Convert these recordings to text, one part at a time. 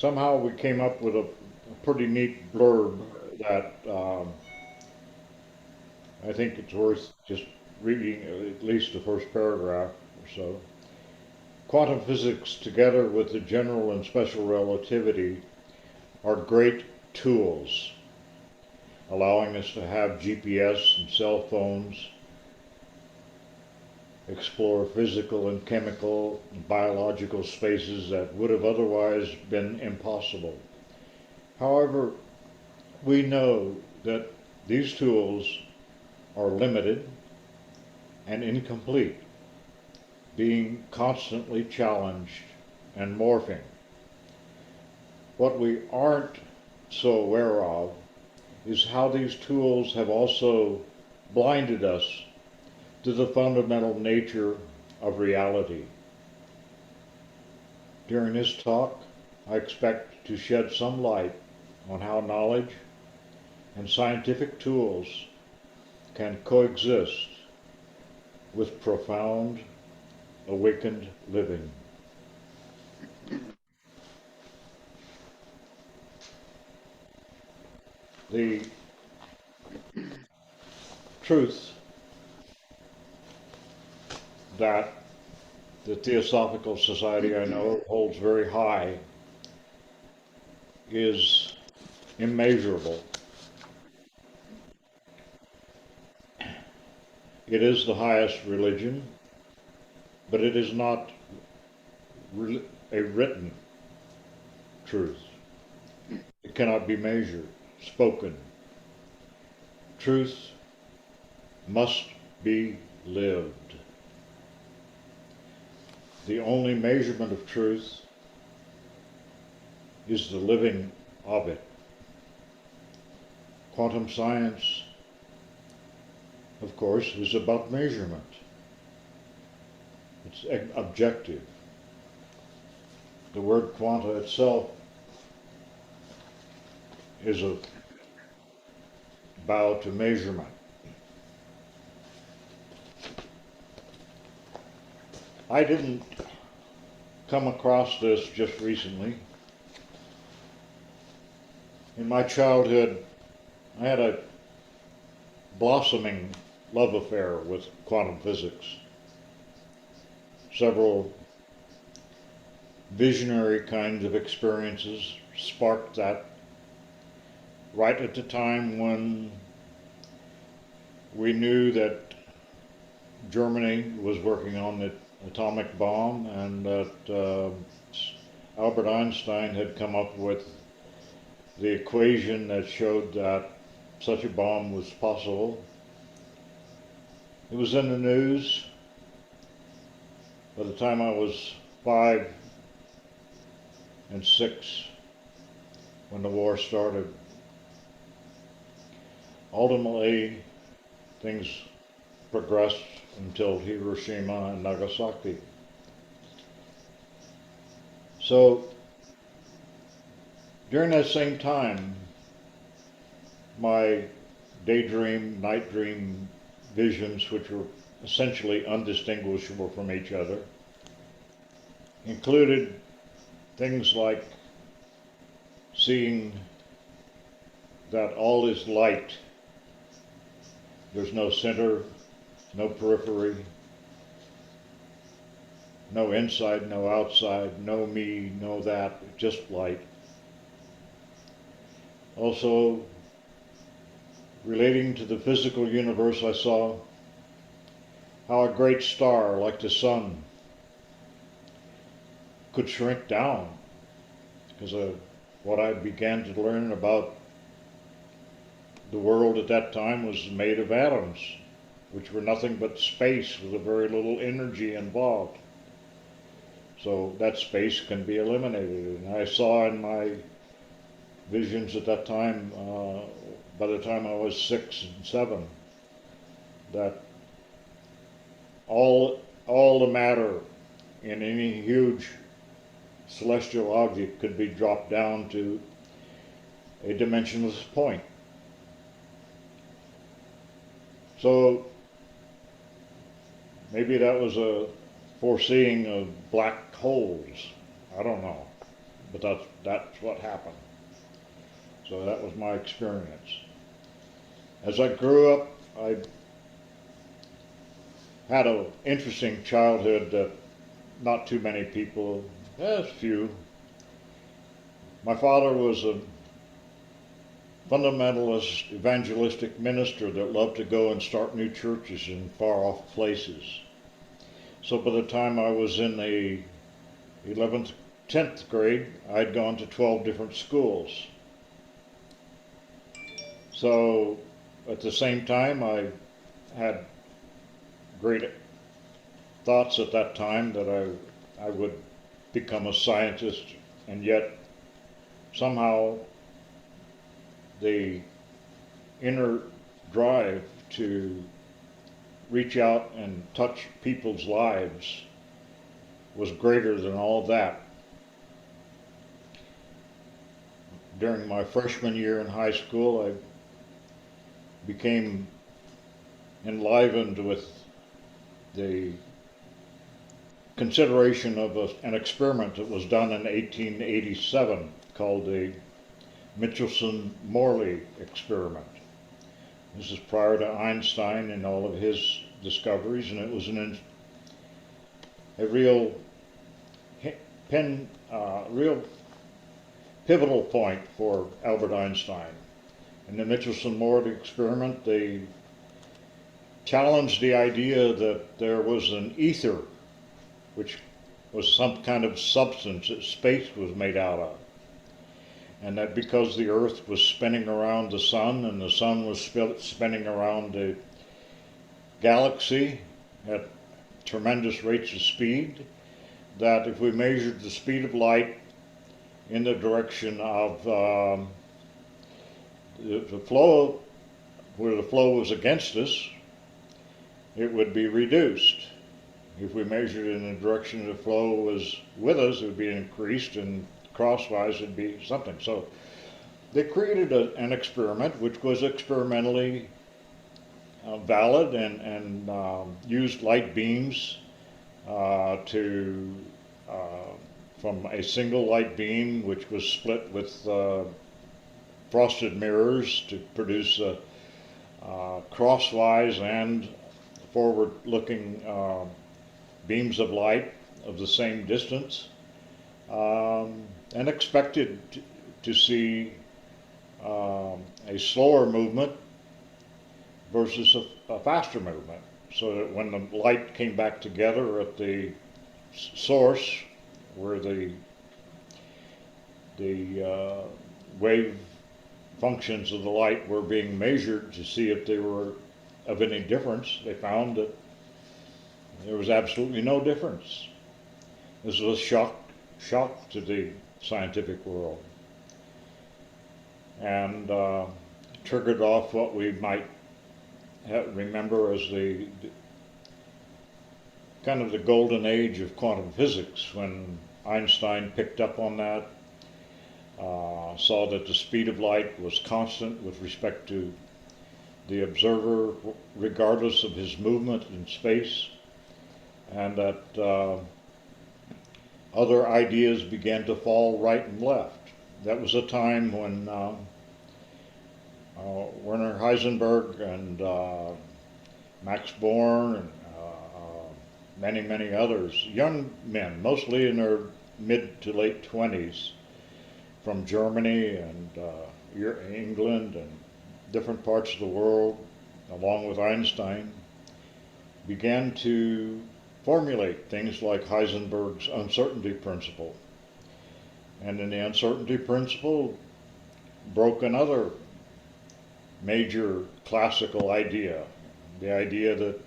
somehow we came up with a pretty neat blurb that I think it's worth just reading at least the first paragraph or so. Quantum physics, together with the general and special relativity, are great tools, allowing us to have GPS and cell phones, explore physical and chemical and biological spaces that would have otherwise been impossible. However, we know that these tools are limited and incomplete, being constantly challenged and morphing. What we aren't so aware of is how these tools have also blinded us to the fundamental nature of reality. During this talk, I expect to shed some light on how knowledge and scientific tools can coexist with profound, awakened living. The truth that the Theosophical Society I know holds very high is immeasurable. It is the highest religion, but it is not a written truth. It cannot be measured, spoken. Truth must be lived. The only measurement of truth is the living of it. Quantum science, of course, is about measurement. It's objective. The word quanta itself is a bow to measurement. I didn't come across this just recently. In my childhood, I had a blossoming love affair with quantum physics. Several visionary kinds of experiences sparked that right at the time when we knew that Germany was working on the atomic bomb and that Albert Einstein had come up with the equation that showed that such a bomb was possible. It was in the news. By the time I was 5 and 6, when the war started, ultimately things progressed until Hiroshima and Nagasaki. So during that same time, my daydream, night dream visions, which were essentially undistinguishable from each other, included things like seeing that all is light. There's no center, no periphery, no inside, no outside, no me, no that, just light. Also, relating to the physical universe, I saw how a great star like the sun could shrink down, because what I began to learn about the world at that time was made of atoms, which were nothing but space with a very little energy involved. So that space can be eliminated. And I saw in my visions at that time, by the time I was 6 and 7, that all the matter in any huge celestial object could be dropped down to a dimensionless point. So maybe that was a foreseeing of black holes. I don't know. but that's what happened. So that was my experience. As I grew up, I had an interesting childhood that not too many people, a few. My father was a fundamentalist evangelistic minister that loved to go and start new churches in far off places. So by the time I was in the 11th, 10th grade, I'd gone to 12 different schools. So at the same time, I had great thoughts at that time that I would become a scientist, and yet somehow the inner drive to reach out and touch people's lives was greater than all of that. During my freshman year in high school, I became enlivened with the consideration of an experiment that was done in 1887 called the Mitchelson-Morley experiment. This is prior to Einstein and all of his discoveries, and it was a real pivotal point for Albert Einstein. In the Mitchelson-Morley experiment, they challenged the idea that there was an ether, which was some kind of substance that space was made out of. And that because the Earth was spinning around the sun and the sun was spinning around the galaxy at tremendous rates of speed, that if we measured the speed of light in the direction of the flow, where the flow was against us, it would be reduced. If we measured it in the direction the flow was with us, it would be increased, and crosswise would be something. So they created an experiment which was experimentally valid and used light beams from a single light beam, which was split with frosted mirrors to produce crosswise and forward-looking beams of light of the same distance, and expected to see a slower movement versus a faster movement, so that when the light came back together at the source where the wave functions of the light were being measured to see if they were of any difference, they found that there was absolutely no difference. This was a shock to the scientific world, and triggered off what we might remember as the kind of the golden age of quantum physics, when Einstein picked up on that, saw that the speed of light was constant with respect to the observer regardless of his movement in space, and that other ideas began to fall right and left. That was a time when Werner Heisenberg and Max Born and many others, young men, mostly in their mid to late 20s, from Germany and England and different parts of the world, along with Einstein, began to formulate things like Heisenberg's uncertainty principle. And in the uncertainty principle broke another major classical idea, the idea that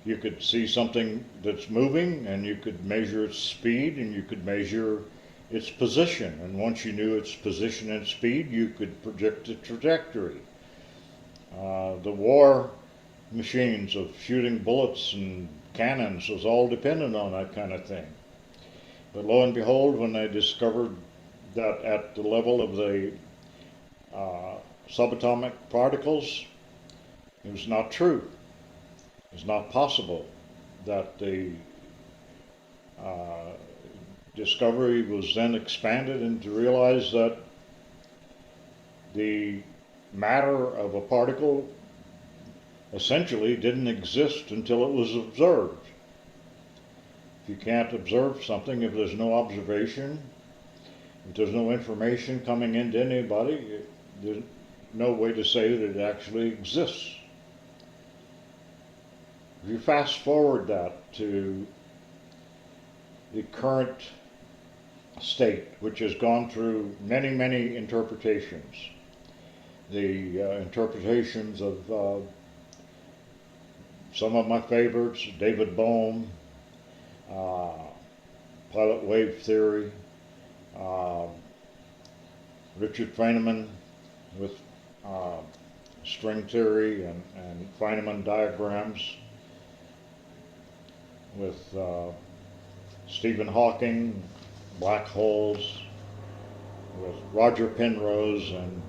you could see something that's moving and you could measure its speed and you could measure its position, and once you knew its position and speed, you could predict the trajectory. The war machines of shooting bullets and cannons was all dependent on that kind of thing. But lo and behold, when they discovered that at the level of the subatomic particles, it was not true. It's not possible that the discovery was then expanded and to realize that the matter of a particle essentially didn't exist until it was observed. If you can't observe something, if there's no observation, if there's no information coming into anybody, there's no way to say that it actually exists. If you fast forward that to the current state, which has gone through many, many interpretations, the interpretations of some of my favorites, David Bohm, pilot wave theory, Richard Feynman with string theory and Feynman diagrams, with Stephen Hawking, black holes, with Roger Penrose and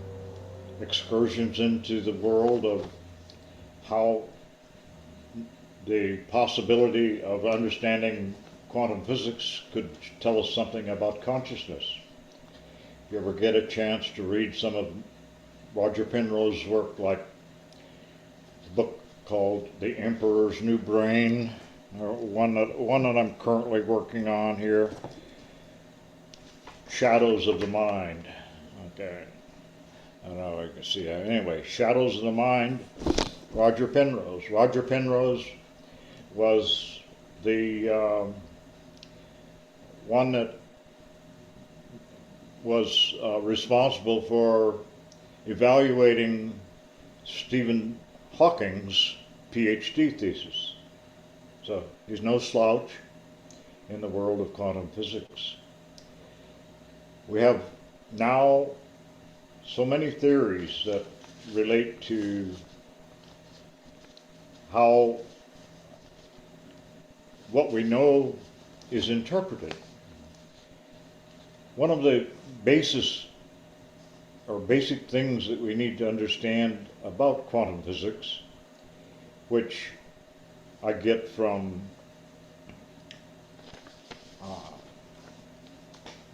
excursions into the world of how the possibility of understanding quantum physics could tell us something about consciousness. If you ever get a chance to read some of Roger Penrose's work, like the book called The Emperor's New Brain, or one that I'm currently working on here, Shadows of the Mind. Okay, I don't know if you can see that. Anyway, Shadows of the Mind, Roger Penrose. Roger Penrose was the one that was responsible for evaluating Stephen Hawking's PhD thesis. So he's no slouch in the world of quantum physics. We have now so many theories that relate to how what we know is interpreted. One of the basic things that we need to understand about quantum physics, which I get from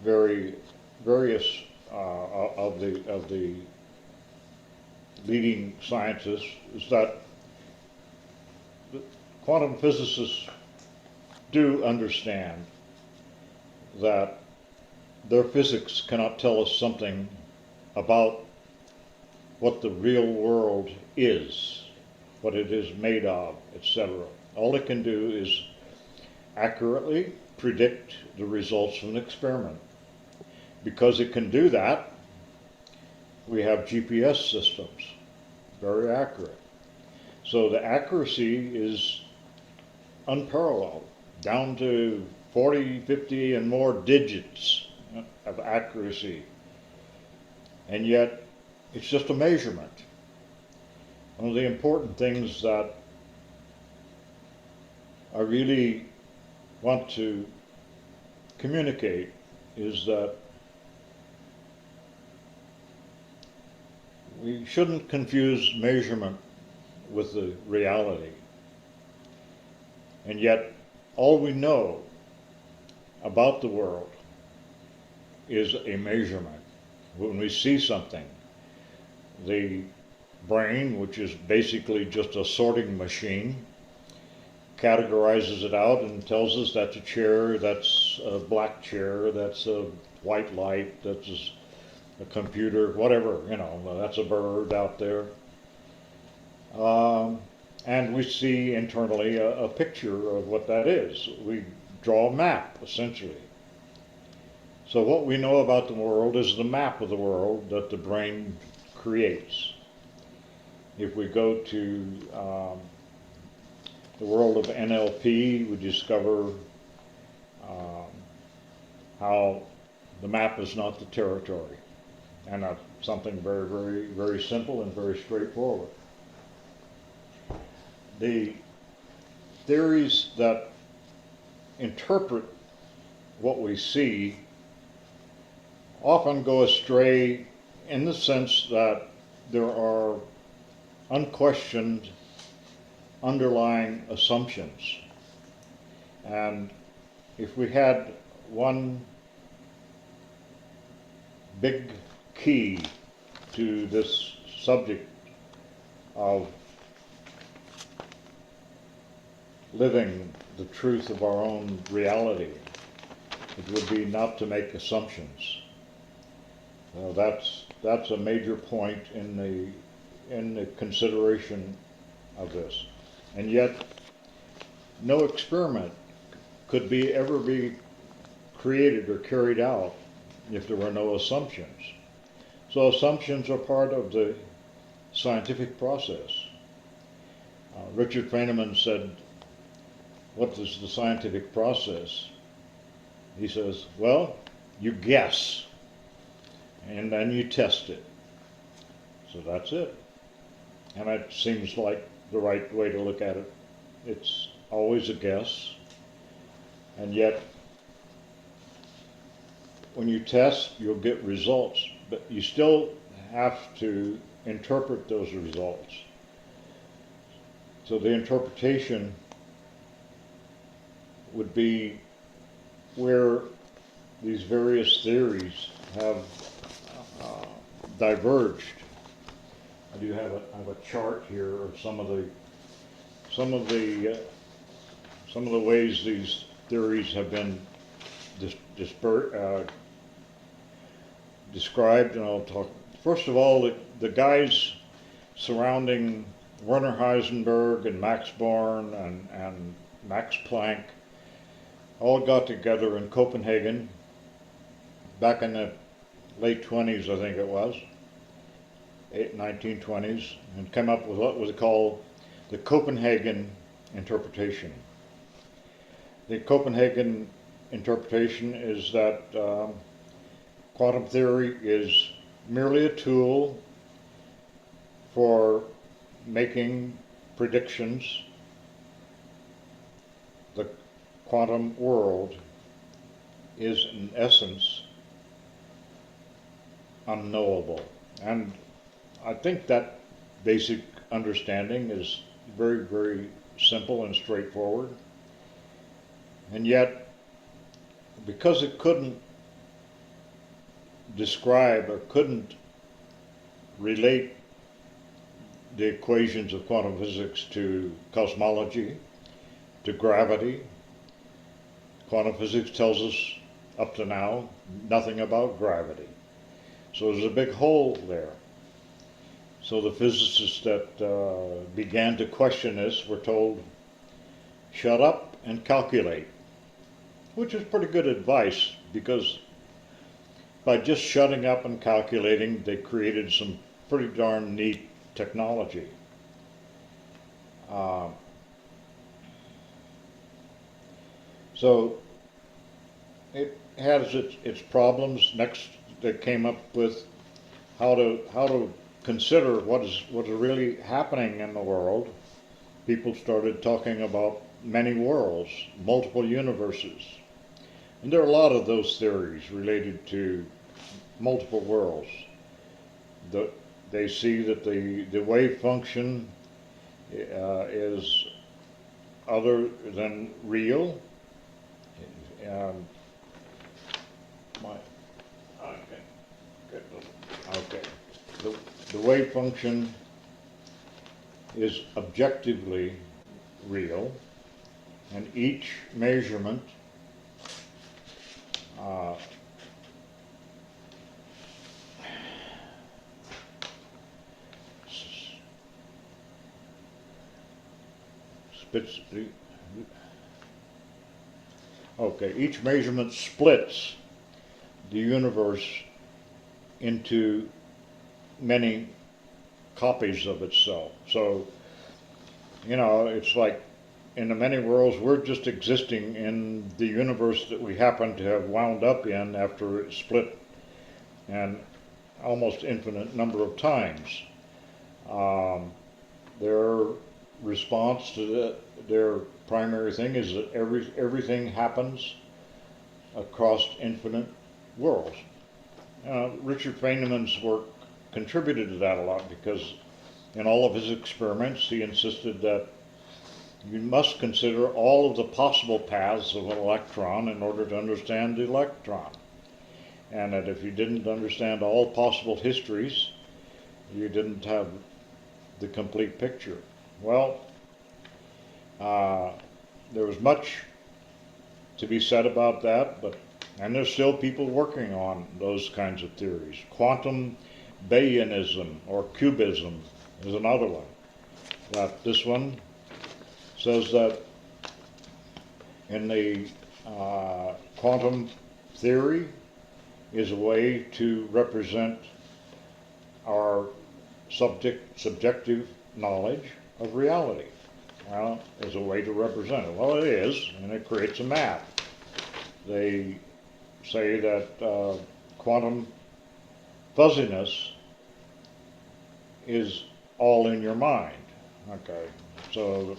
various of the leading scientists, is that the quantum physicists do understand that their physics cannot tell us something about what the real world is, what it is made of, etc. All it can do is accurately predict the results of an experiment. Because it can do that, we have GPS systems, very accurate. So the accuracy is unparalleled, down to 40, 50 and more digits of accuracy. And yet, it's just a measurement. One of the important things that I really want to communicate is that we shouldn't confuse measurement with the reality. And yet, all we know about the world is a measurement. When we see something, the brain, which is basically just a sorting machine, categorizes it out and tells us that's a chair, that's a black chair, that's a white light, that's a computer, whatever, that's a bird out there. And we see internally a picture of what that is. We draw a map, essentially. So what we know about the world is the map of the world that the brain creates. If we go to the world of NLP, we discover how the map is not the territory. And that's something very, very, very simple and very straightforward. The theories that interpret what we see often go astray in the sense that there are unquestioned underlying assumptions. And if we had one big key to this subject of living the truth of our own reality, it would be not to make assumptions. That's a major point in the consideration of this. And yet, no experiment could ever be created or carried out if there were no assumptions. So assumptions are part of the scientific process. Richard Feynman said, "What is the scientific process?" He says, "Well, you guess, and then you test it." So that's it. And it seems like the right way to look at it. It's always a guess, and yet when you test, you'll get results, but you still have to interpret those results. So the interpretation would be where these various theories have diverged. I do have a chart here of some of the ways these theories have been described, and I'll talk. First of all, the guys surrounding Werner Heisenberg and Max Born and Max Planck all got together in Copenhagen back in the late 20s, I think it was, 1920s, and came up with what was called the Copenhagen Interpretation. The Copenhagen Interpretation is that quantum theory is merely a tool for making predictions. The quantum world is in essence unknowable. And I think that basic understanding is very, very simple and straightforward. And yet, because it couldn't describe or couldn't relate the equations of quantum physics to cosmology, to gravity, quantum physics tells us up to now nothing about gravity. So there's a big hole there. So the physicists that began to question this were told, shut up and calculate, which is pretty good advice, because by just shutting up and calculating, they created some pretty darn neat technology. So it has its problems. Next, they came up with how to consider what is really happening in the world. People started talking about many worlds, multiple universes. And there are a lot of those theories related to multiple worlds. They see that the wave function is other than real. The wave function is objectively real, and each measurement each measurement splits the universe into many copies of itself. So, it's like in the many worlds, we're just existing in the universe that we happen to have wound up in after it split an almost infinite number of times. Their response to their primary thing is that everything happens across infinite worlds. Richard Feynman's work contributed to that a lot, because in all of his experiments he insisted that you must consider all of the possible paths of an electron in order to understand the electron. And that if you didn't understand all possible histories, you didn't have the complete picture. Well, there was much to be said about that, and there's still people working on those kinds of theories. Quantum Bayanism or cubism is another one. This one says that in the quantum theory is a way to represent our subjective knowledge of reality. Well, as a way to represent it. Well, it is, and it creates a map. They say that quantum fuzziness is all in your mind. Okay, so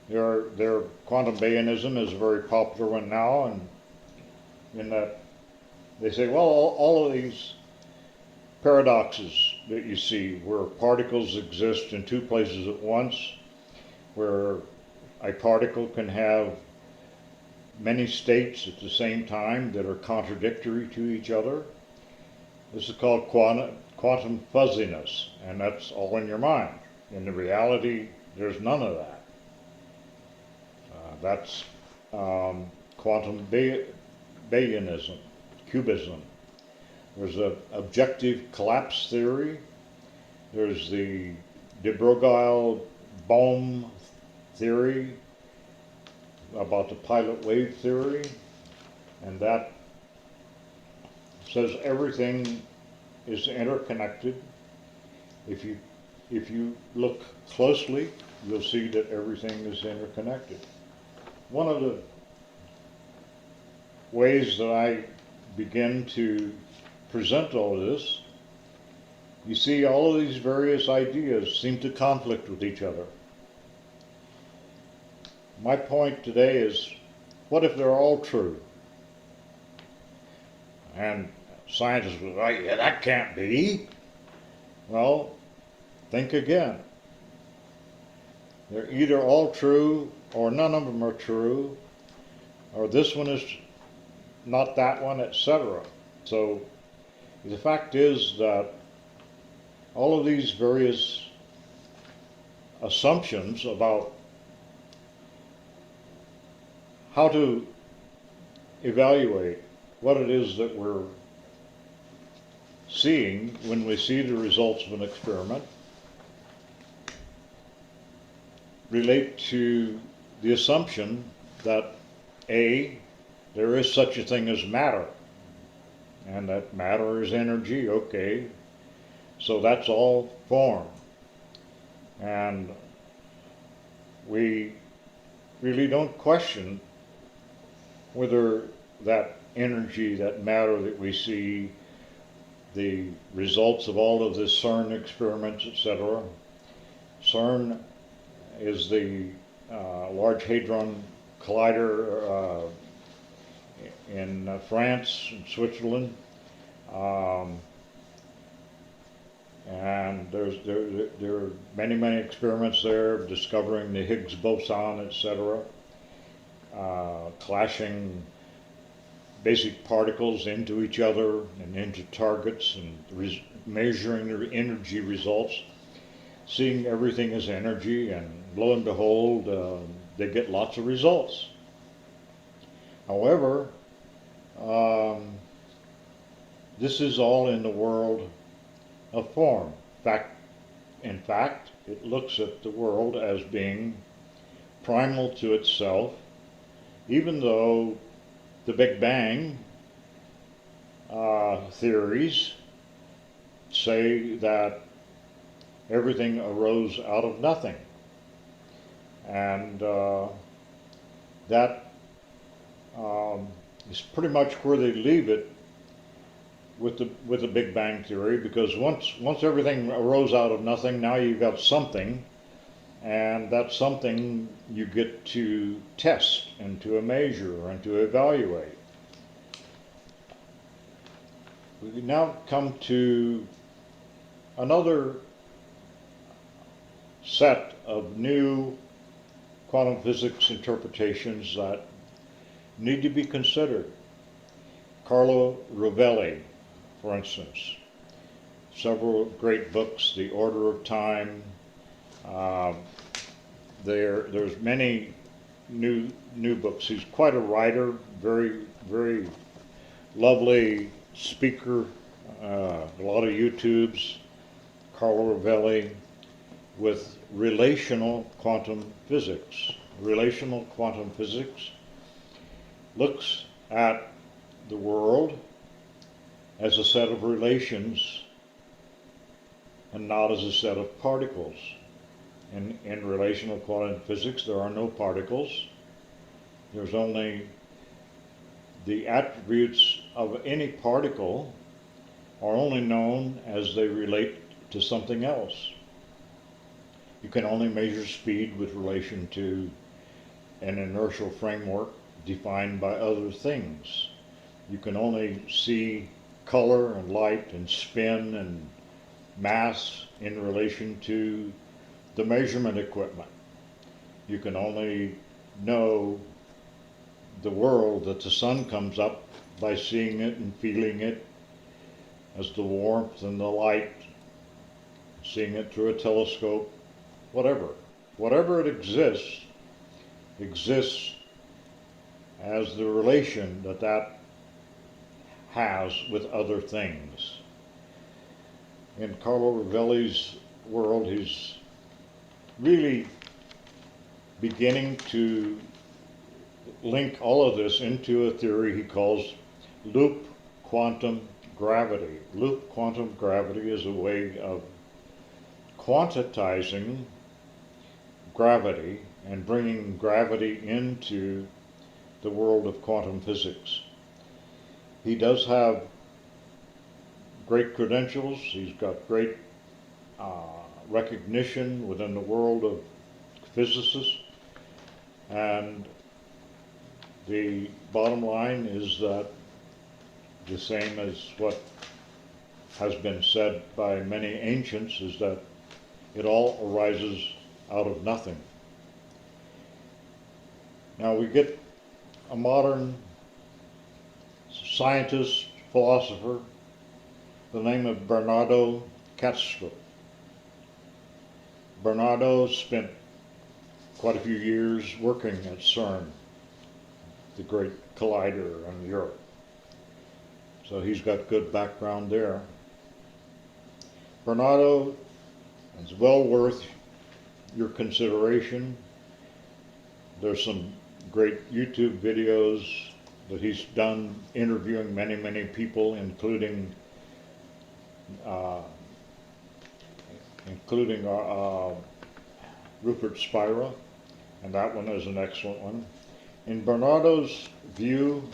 their quantum Bayanism is a very popular one now, and in that they say, well, all of these paradoxes that you see, where particles exist in two places at once, where a particle can have many states at the same time that are contradictory to each other. This is called quantum fuzziness, and that's all in your mind. In the reality, there's none of that. That's quantum Bayanism, cubism. There's an objective collapse theory. There's the de Broglie-Bohm theory about the pilot wave theory, and that says everything is interconnected. If you look closely, you'll see that everything is interconnected. One of the ways that I begin to present all of this, you see all of these various ideas seem to conflict with each other. My point today is, what if they're all true? And scientists will say, yeah, that can't be. Well, think again. They're either all true or none of them are true, or this one is not that one, etc. So the fact is that all of these various assumptions about how to evaluate what it is that we're seeing when we see the results of an experiment relate to the assumption that A, there is such a thing as matter, and that matter is energy, okay, so that's all form. And we really don't question whether that energy, that matter that we see, the results of all of the CERN experiments, etc. CERN is the Large Hadron Collider in France and Switzerland. And there are many experiments there discovering the Higgs boson, etc., clashing basic particles into each other and into targets, and measuring their energy results, seeing everything as energy, and lo and behold, they get lots of results. However, this is all in the world of form. In fact, it looks at the world as being primal to itself, even though the Big Bang theories say that everything arose out of nothing. And that is pretty much where they leave it with the Big Bang theory, because once everything arose out of nothing, now you've got something, and that something you get to test and to measure and to evaluate. We now come to another set of new quantum physics interpretations that need to be considered. Carlo Rovelli, for instance, several great books, The Order of Time. There's many new books. He's quite a writer, very lovely speaker, a lot of YouTubes. Carlo Rovelli with relational quantum physics. Relational quantum physics looks at the world as a set of relations and not as a set of particles. In relational quantum physics, there are no particles. There's only the attributes of any particle are only known as they relate to something else. You can only measure speed with relation to an inertial framework defined by other things. You can only see color and light and spin and mass in relation to the measurement equipment. You can only know the world that the sun comes up by seeing it and feeling it as the warmth and the light, seeing it through a telescope, whatever. Whatever it exists as the relation that has with other things. In Carlo Rovelli's world, he's really beginning to link all of this into a theory he calls loop quantum gravity. Loop quantum gravity is a way of quantitizing gravity and bringing gravity into the world of quantum physics. He does have great credentials. He's got great recognition within the world of physicists, and the bottom line is that the same as what has been said by many ancients, is that it all arises out of nothing. Now we get a modern scientist, philosopher, the name of Bernardo Kastrup. Bernardo spent quite a few years working at CERN, the great collider in Europe. So he's got good background there. Bernardo is well worth your consideration. There's some great YouTube videos that he's done interviewing many people, including Rupert Spira, and that one is an excellent one. In Bernardo's view,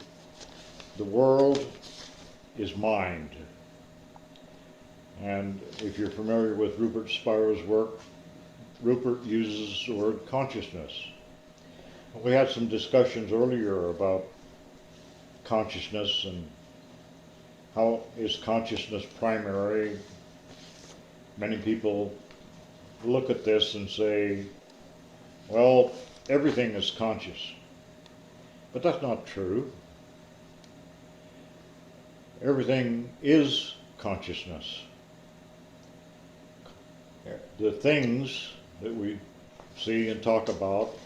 the world is mind. And if you're familiar with Rupert Spira's work, Rupert uses the word consciousness. We had some discussions earlier about consciousness and how is consciousness primary. Many people look at this and say, well, everything is conscious. But that's not true. Everything is consciousness. The things that we see and talk about,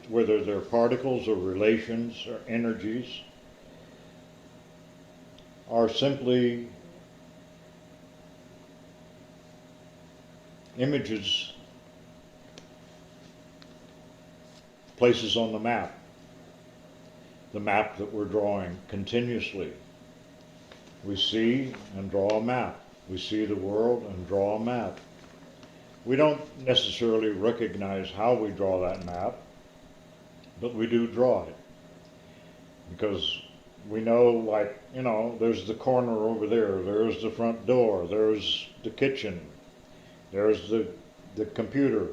whether they're particles or relations or energies, are simply images, places on the map that we're drawing continuously. We see and draw a map. We see the world and draw a map. We don't necessarily recognize how we draw that map, but we do draw it. Because we know, like, there's the corner over there, there's the front door, there's the kitchen, there's the computer.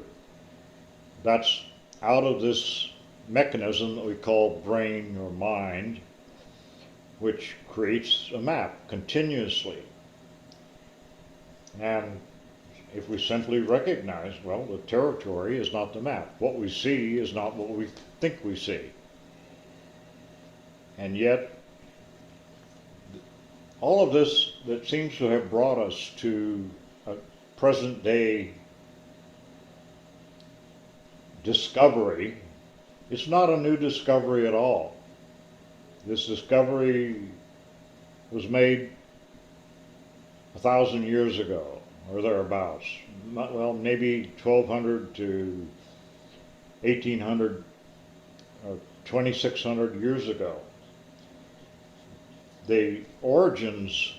That's out of this mechanism that we call brain or mind, which creates a map continuously. And if we simply recognize, well, the territory is not the map. What we see is not what we think we see. And yet, all of this that seems to have brought us to a present day discovery, it's not a new discovery at all. This discovery was made 1,000 years ago, or thereabouts. Well, maybe 1,200 to 1,800 or 2,600 years ago. The origins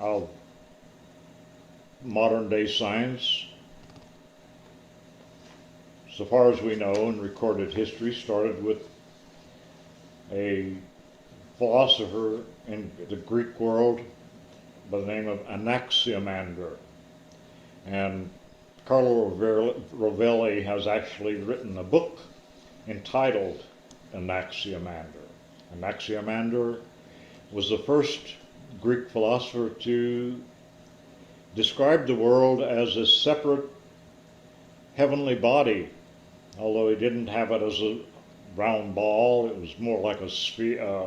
of modern day science, so far as we know in recorded history, started with a philosopher in the Greek world by the name of Anaximander. And Carlo Rovelli has actually written a book entitled Anaximander. Anaximander was the first Greek philosopher to describe the world as a separate heavenly body, although he didn't have it as a round ball. It was more like a sphere,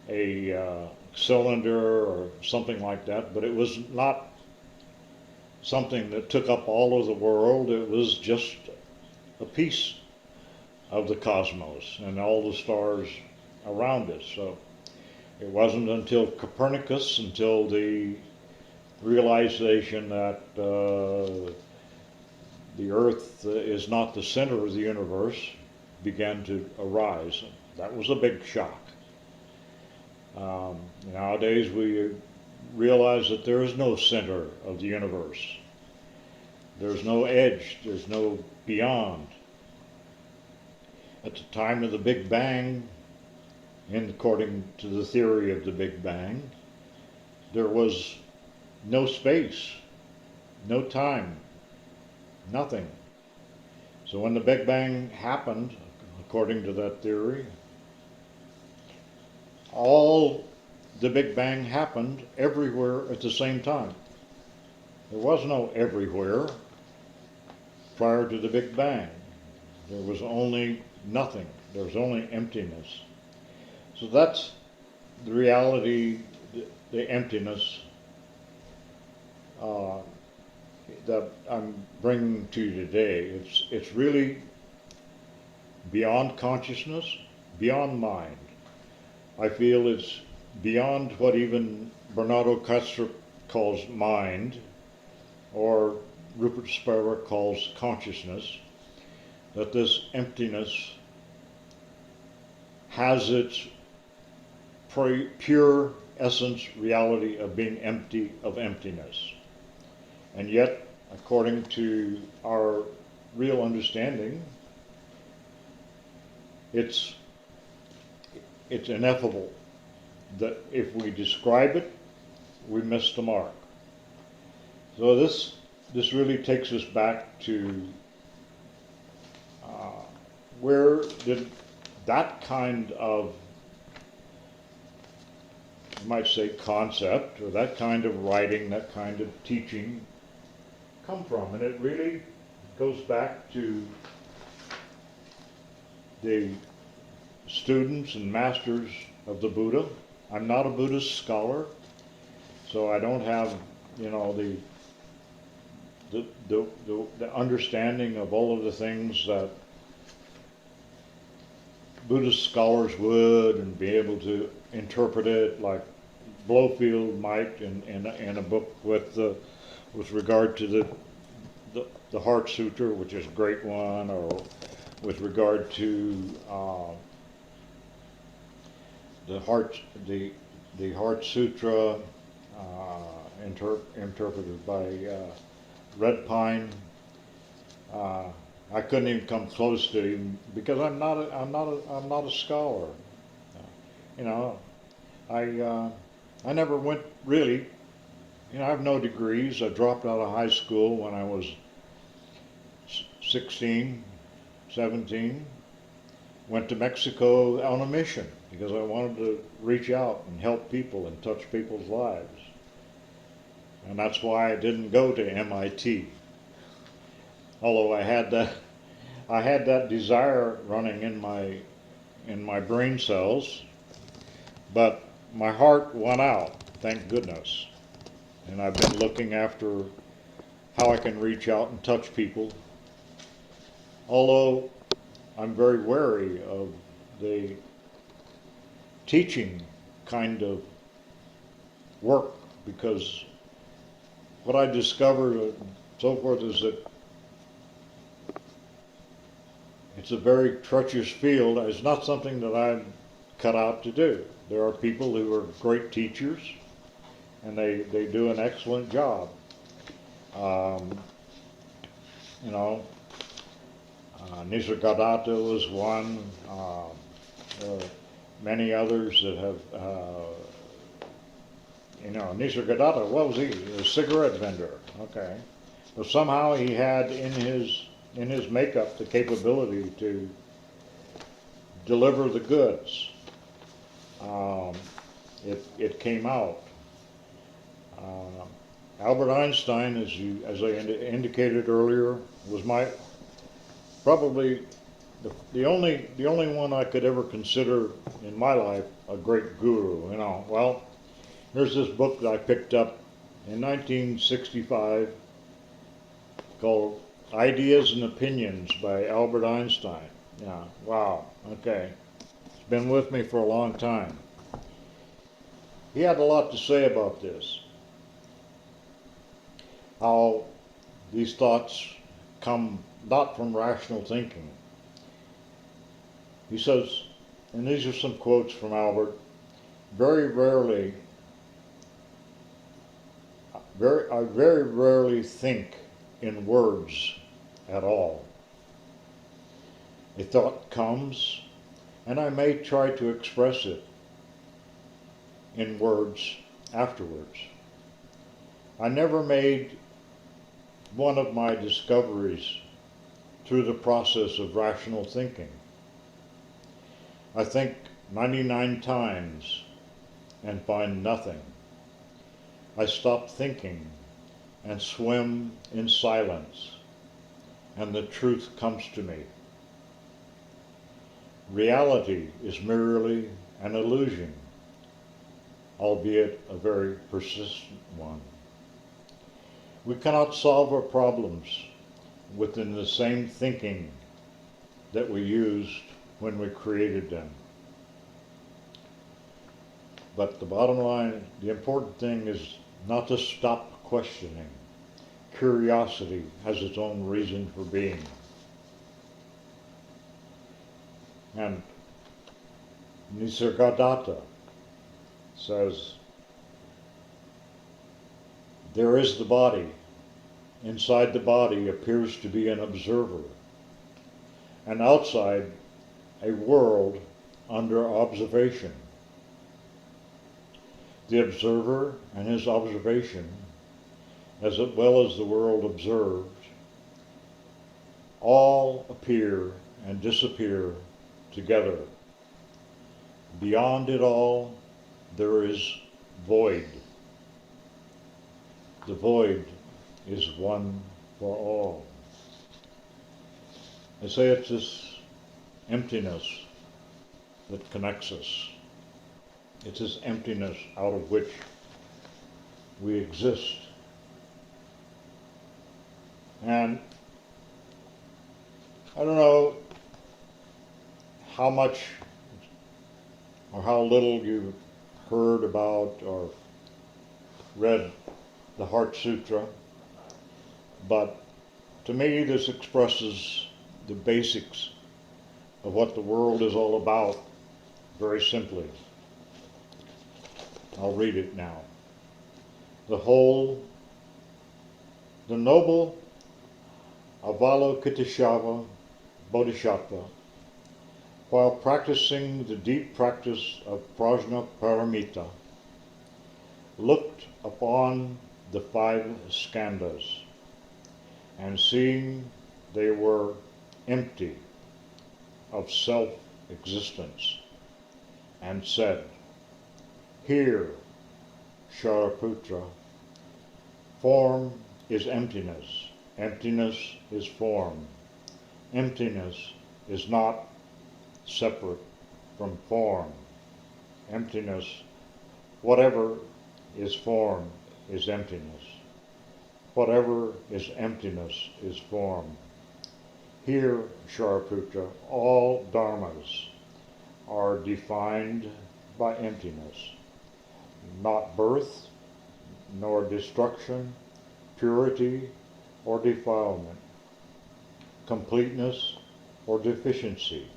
a cylinder or something like that, but it was not something that took up all of the world. It was just a piece of the cosmos and all the stars around it. So it wasn't until Copernicus, until the realization that the Earth is not the center of the universe, began to arise. That was a big shock. Nowadays we realize that there is no center of the universe. There's no edge, there's no beyond. At the time of the Big Bang, and according to the theory of the Big Bang, there was no space, no time, nothing. So when the Big Bang happened, according to that theory, all the Big Bang happened everywhere at the same time. There was no everywhere prior to the Big Bang. There was only nothing. There was only emptiness. So that's the reality, the emptiness that I'm bringing to you today. It's really beyond consciousness, beyond mind. I feel it's beyond what even Bernardo Kastrup calls mind, or Rupert Sparrow calls consciousness, that this emptiness has its pure essence reality of being empty of emptiness. And yet, according to our real understanding, it's ineffable that if we describe it, we miss the mark. So this really takes us back to where did that kind of, you might say, concept, or that kind of writing, that kind of teaching come from? And it really goes back to the students and masters of the Buddha. I'm not a Buddhist scholar, so I don't have, the understanding of all of the things that Buddhist scholars would, and be able to interpret it like Blowfield might in a book with regard to the Heart Sutra, which is a great one, or with regard to the Heart Sutra interpreted by Red Pine. I couldn't even come close to him because I'm not a scholar. I never went really. I have no degrees. I dropped out of high school when I was 16, 17. Went to Mexico on a mission because I wanted to reach out and help people and touch people's lives. And that's why I didn't go to MIT. Although I had that desire running in my brain cells, but my heart won out, thank goodness. And I've been looking after how I can reach out and touch people. Although I'm very wary of the teaching kind of work, because what I discovered and so forth is that it's a very treacherous field. It's not something that I'm cut out to do. There are people who are great teachers, and they do an excellent job. You know, Nisargadatta was one. There are many others that have, Nisargadatta, what was he? A cigarette vendor. Okay. But somehow he had in his makeup the capability to deliver the goods. It came out. Albert Einstein, as I indicated earlier, was probably the only one I could ever consider in my life a great guru. Well, here's this book that I picked up in 1965 called Ideas and Opinions by Albert Einstein. Yeah, wow, okay. It's been with me for a long time. He had a lot to say about this. How these thoughts come not from rational thinking. He says, and these are some quotes from Albert, I very rarely think in words at all. A thought comes, and I may try to express it in words afterwards. I never made one of my discoveries through the process of rational thinking. I think 99 times and find nothing. I stop thinking and swim in silence, and the truth comes to me. Reality is merely an illusion, albeit a very persistent one. We cannot solve our problems within the same thinking that we used when we created them. But the bottom line, the important thing is not to stop questioning. Curiosity has its own reason for being. And Nisargadatta says, there is the body. Inside the body appears to be an observer, and outside a world under observation. The observer and his observation, as well as the world observed, all appear and disappear together. Beyond it all, there is void. The void is one for all. I say it's this emptiness that connects us. It's this emptiness out of which we exist. And I don't know how much or how little you've heard about or read the Heart Sutra, but to me this expresses the basics of what the world is all about very simply. I'll read it now. The noble Avalokiteshvara Bodhisattva, while practicing the deep practice of Prajnaparamita, looked upon the 5 skandhas, and seeing they were empty of self-existence, and said, "Hear, Shariputra, Form is emptiness. Emptiness is form. Emptiness is not separate from form. Emptiness, whatever is form, is emptiness. Whatever is emptiness is form. Here, Shariputra, all dharmas are defined by emptiness. Not birth, nor destruction, purity or defilement, completeness or deficiency.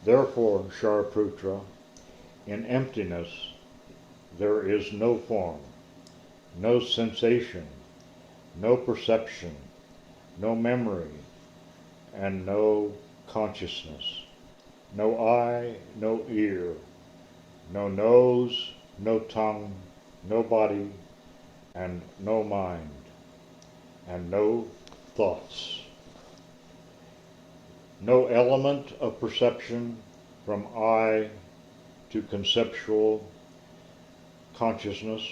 Therefore, Shariputra, in emptiness there is no form, no sensation, no perception, no memory, and no consciousness. No eye, no ear, no nose, no tongue, no body, and no mind, and no thoughts. No element of perception from eye to conceptual consciousness,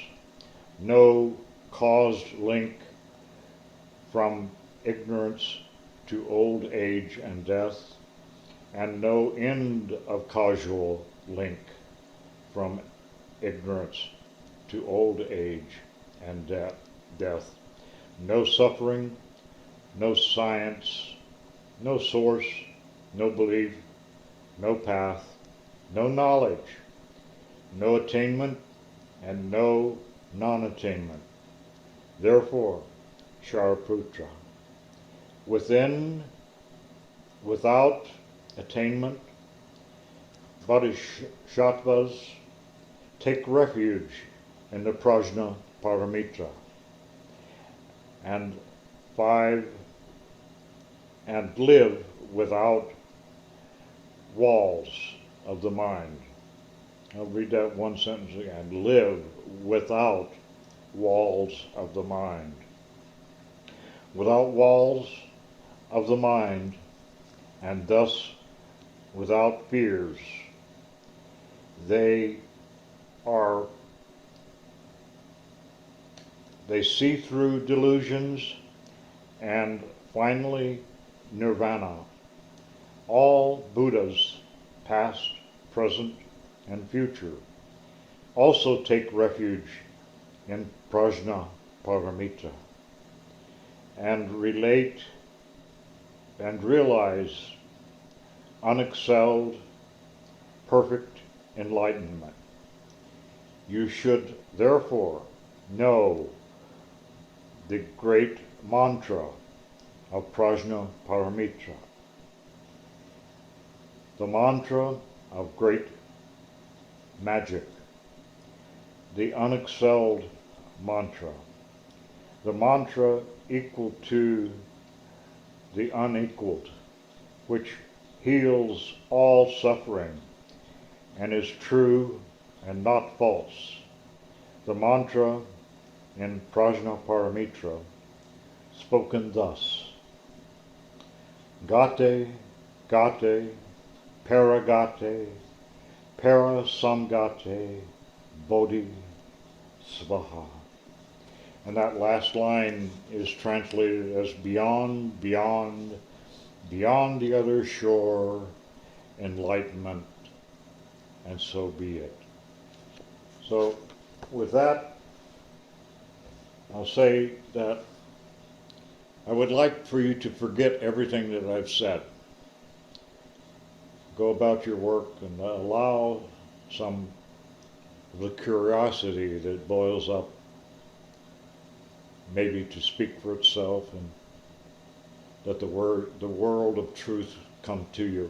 no caused link from ignorance to old age and death, and no end of causal link from ignorance to old age and death. No suffering, no science, no source, no belief, no path, no knowledge, no attainment, and no non-attainment. Therefore, Shariputra, without attainment, bodhisattvas take refuge in the prajna paramita, and live without walls of the mind. I'll read that one sentence again. Live without walls of the mind. Without walls of the mind, and thus without fears, they see through delusions, and finally nirvana. All Buddhas, past, present, and future, also take refuge in prajna paramita, and relate and realize unexcelled, perfect enlightenment. You should therefore know the great mantra of prajna paramita, the mantra of great magic, the unexcelled mantra, the mantra equal to the unequaled, which heals all suffering and is true and not false. The mantra in prajna paramita spoken thus: Gate, gate, paragate, parasamgate, bodhi svaha. And that last line is translated as beyond, beyond, beyond the other shore, enlightenment, and so be it. So with that, I'll say that I would like for you to forget everything that I've said. Go about your work and allow some of the curiosity that boils up maybe to speak for itself, and that the world of truth come to you.